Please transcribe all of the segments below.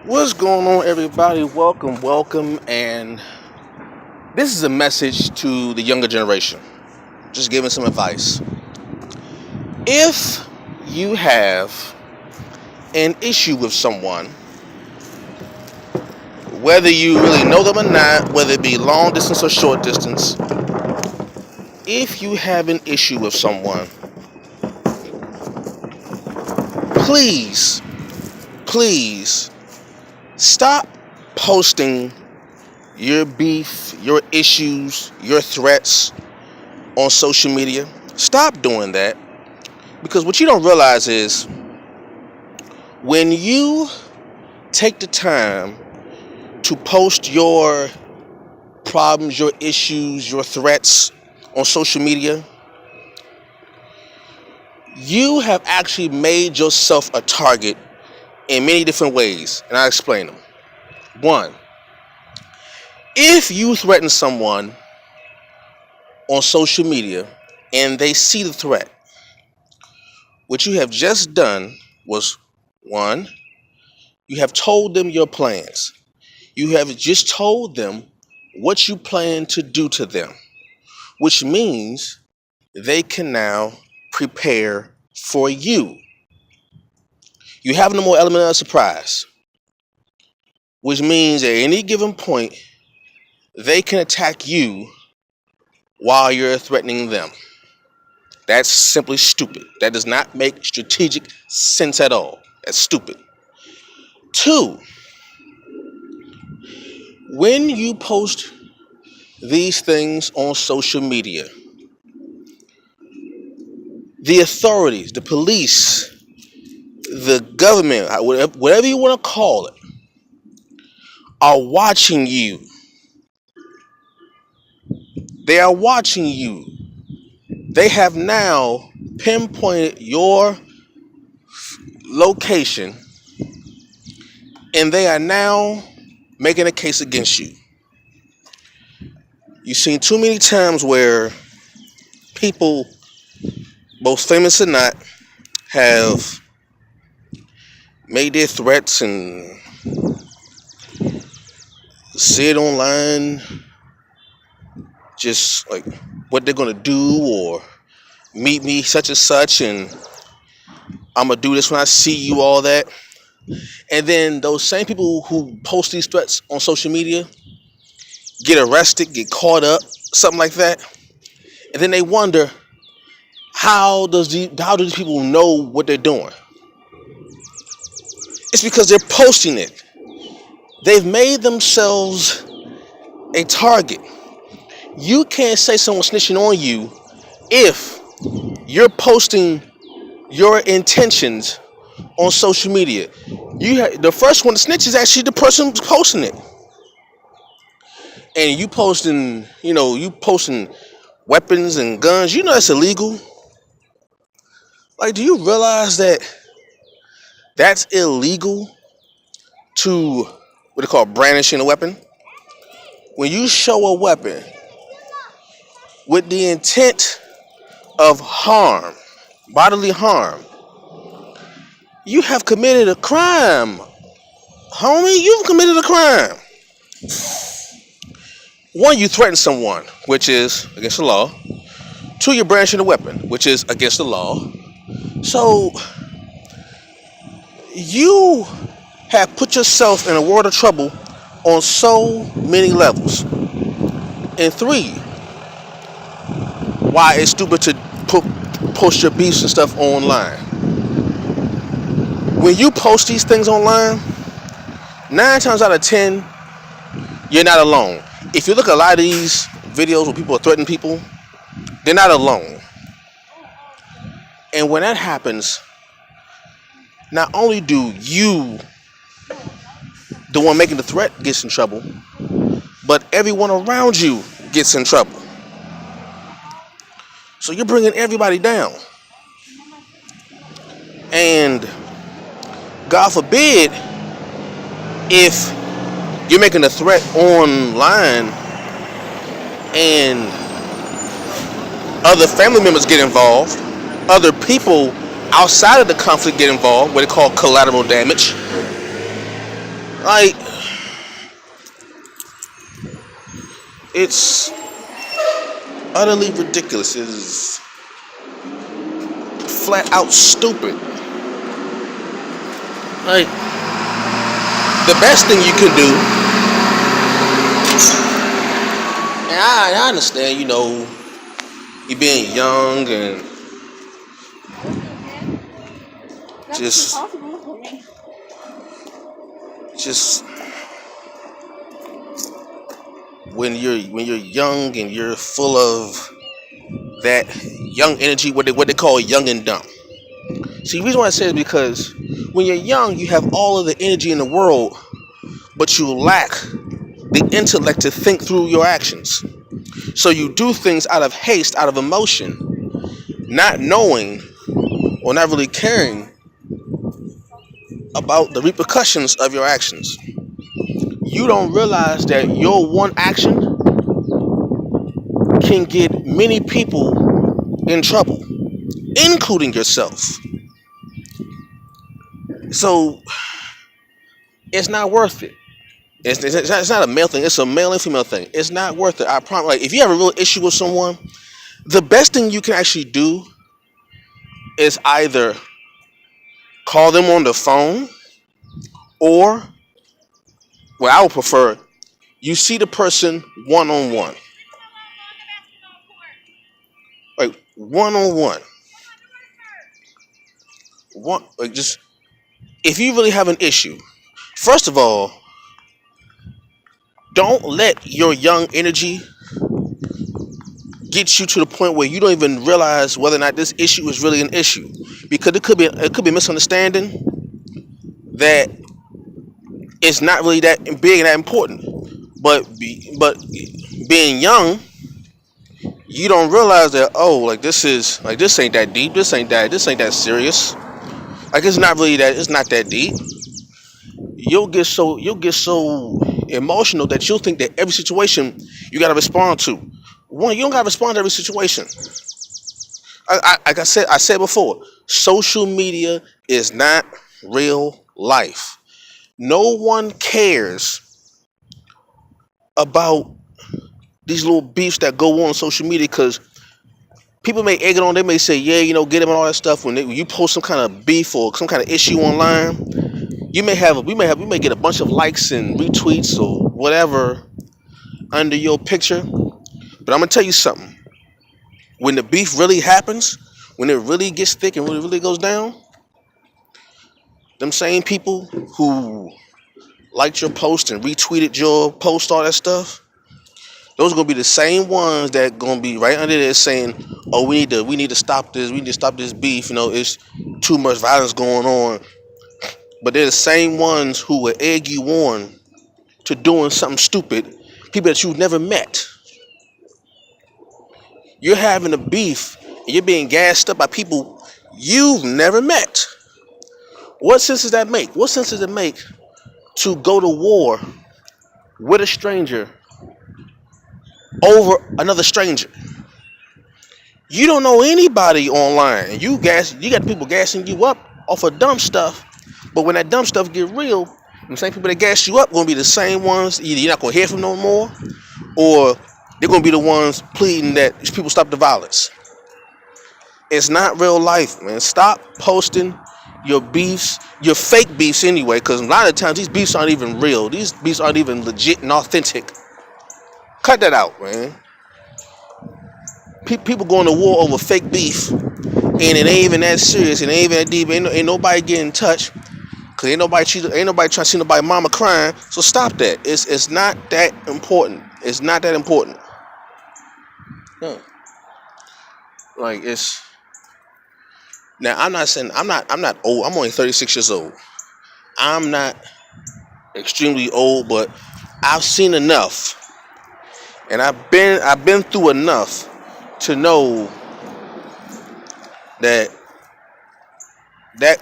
What's going on, everybody? Welcome. And this is a message to the younger generation. Just giving some advice. If you have an issue with someone, whether you really know them or not, whether it be long distance or short distance, if you have an issue with someone, please stop posting your beef, your issues, your threats on social media. Stop doing that, because what you don't realize is when you take the time to post your problems, your issues, your threats on social media, you have actually made yourself a target in many different ways, and I'll explain them. One, if you threaten someone on social media and they see the threat, what you have just done was, one, you have told them your plans. You have just told them what you plan to do to them, which means they can now prepare for you. You have no more element of surprise, which means at any given point, they can attack you while you're threatening them. That's simply stupid. That does not make strategic sense at all. That's stupid. Two, when you post these things on social media, the authorities, the police, the government, whatever you want to call it, are watching you. They are watching you. They have now pinpointed your location, and they are now making a case against you. You've seen too many times where people, both famous or not, have made their threats and said online just like what they're gonna do, or meet me such and such, and I'm gonna do this when I see you, all that. And then those same people who post these threats on social media get arrested, get caught up, something like that. And then they wonder, how do these people know what they're doing? It's because they're posting it. They've made themselves a target. You can't say someone's snitching on you if you're posting your intentions on social media. The first one to snitch is actually the person who's posting it. And you posting weapons and guns, that's illegal. Like, do you realize that that's illegal, to what they call brandishing a weapon? When you show a weapon with the intent of harm, bodily harm, you have committed a crime. Homie, you've committed a crime. One, you threaten someone, which is against the law. Two, you're brandishing a weapon, which is against the law. So, you have put yourself in a world of trouble on so many levels. And three, why it's stupid to post your beefs and stuff online. When you post these things online, 9 times out of 10, you're not alone. If you look at a lot of these videos where people are threatening people, they're not alone. And when that happens, not only do you, the one making the threat, gets in trouble, but everyone around you gets in trouble. So you're bringing everybody down. And God forbid, if you're making a threat online and other family members get involved, other people outside of the conflict get involved, what they call collateral damage, Like, it's utterly ridiculous. It is flat out stupid. Like, the best thing you can do, and I understand, you being young and just just when you're young and you're full of that young energy, what they call young and dumb. See, the reason why I say it is because when you're young, you have all of the energy in the world, but you lack the intellect to think through your actions. So you do things out of haste, out of emotion, not knowing or not really caring about the repercussions of your actions. You don't realize that your one action can get many people in trouble, including yourself. So it's not worth it. It's not a male thing. It's a male and female thing. It's not worth it. I promise. Like, if you have a real issue with someone, the best thing you can actually do is either call them on the phone, or what I would prefer, you see the person one on one, like one on one. One, like, just if you really have an issue, first of all, don't let your young energy get you to the point where you don't even realize whether or not this issue is really an issue, because it could be a misunderstanding that it's not really that big and that important. But being young, you don't realize that, oh, like, this ain't that deep, this ain't that serious. Like, it's not that deep. You'll get so emotional that you'll think that every situation you gotta respond to. One, you don't gotta respond to every situation. Like I said before, social media is not real life. No one cares about these little beefs that go on social media, because people may egg it on. They may say, yeah, get him and all that stuff. When you post some kind of beef or some kind of issue online, we may get a bunch of likes and retweets or whatever under your picture. But I'm gonna tell you something. When the beef really happens, when it really gets thick and when it really goes down, them same people who liked your post and retweeted your post, all that stuff, those are gonna be the same ones that gonna be right under there saying, "Oh, we need to stop this. We need to stop this beef. It's too much violence going on." But they're the same ones who will egg you on to doing something stupid. People that you've never met. You're having a beef and you're being gassed up by people you've never met. What sense does that make? What sense does it make to go to war with a stranger over another stranger? You don't know anybody online, and you got people gassing you up off of dumb stuff. But when that dumb stuff get real, the same people that gas you up gonna be the same ones either you're not gonna hear from no more, or they're gonna be the ones pleading that people stop the violence. It's not real life, man. Stop posting your beefs, your fake beefs anyway, because a lot of times these beefs aren't even real. These beefs aren't even legit and authentic. Cut that out, man. People going to war over fake beef, and it ain't even that serious. It ain't even that deep. Ain't nobody getting touched, cause ain't nobody trying to see nobody mama crying. So stop that. It's not that important. It's not that important. No. Like, it's now. I'm not saying I'm not old. I'm only 36 years old. I'm not extremely old, but I've seen enough, and I've been through enough to know that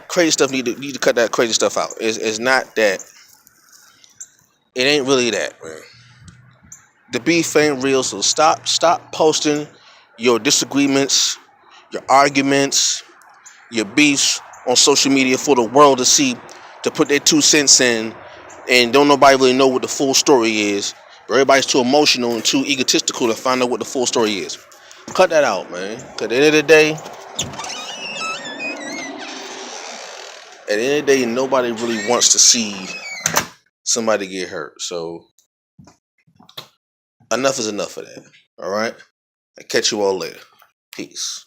crazy stuff need to cut that crazy stuff out. It's not that. It ain't really that, man. The beef ain't real, so stop posting your disagreements, your arguments, your beefs on social media for the world to see, to put their 2 cents in, and don't nobody really know what the full story is. But everybody's too emotional and too egotistical to find out what the full story is. Cut that out, man. 'Cause at the end of the day, nobody really wants to see somebody get hurt. So enough is enough of that. All right. I'll catch you all later. Peace.